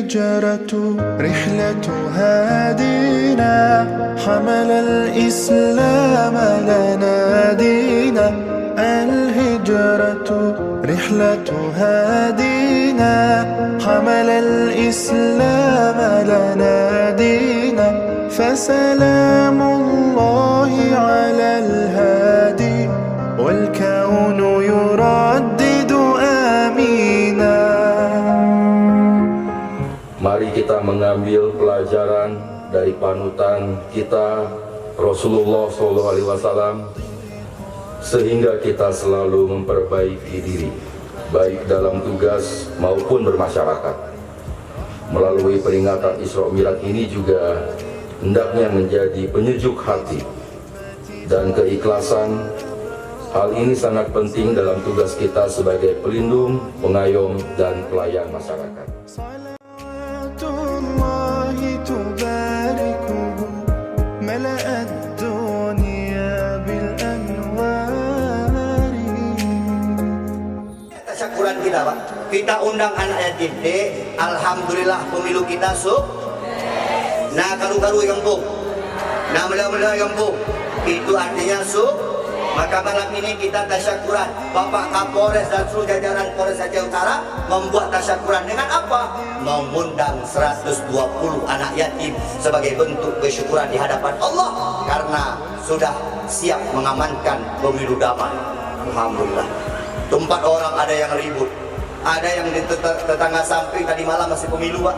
الهجرة رحلة هادينا حمل الإسلام لنا دينا الهجرة رحلة هادينا حمل الإسلام لنا دينا فسلام الله على الهادي والكون يردد آمينا. Mari kita mengambil pelajaran dari panutan kita Rasulullah SAW, sehingga kita selalu memperbaiki diri, baik dalam tugas maupun bermasyarakat. Melalui peringatan Isra Mi'raj ini juga hendaknya menjadi penyejuk hati dan keikhlasan. Hal ini sangat penting dalam tugas kita sebagai pelindung, pengayom, dan pelayan masyarakat. Tasyakuran kita, Pak. Kita undang anak yatim. Alhamdulillah pemilu kita nah karu-karu kampung, nah mela-mela kampung. Itu artinya maka malam ini kita tasyakuran. Bapak Kapolres dan seluruh jajaran Polres Aceh Utara membuat tasyakuran dengan apa? Mengundang 120 anak yatim sebagai bentuk kesyukuran di hadapan Allah karena sudah siap mengamankan pemilu damai. Alhamdulillah. Tempat orang ada yang ribut, ada yang di tetangga samping tadi malam masih pemilu, Pak.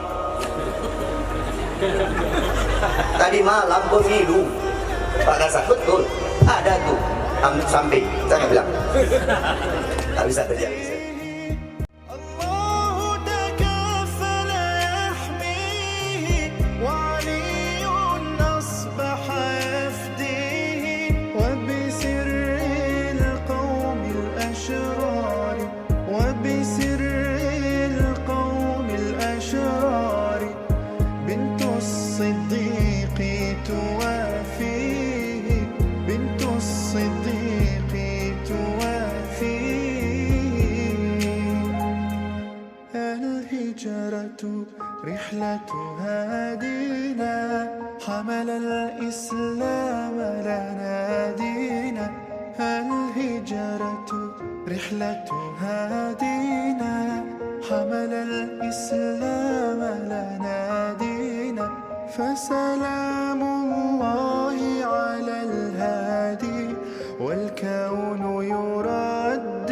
Tadi malam pemilu, Pak Kasat, betul. Ada tuh samping, saya bilang tak bisa terjadi. رحلة هادينا حمل الإسلام لنا دينا الهجرة رحلة هادينا حمل الإسلام لنا دينا فسلام الله على الهادي والكون يرد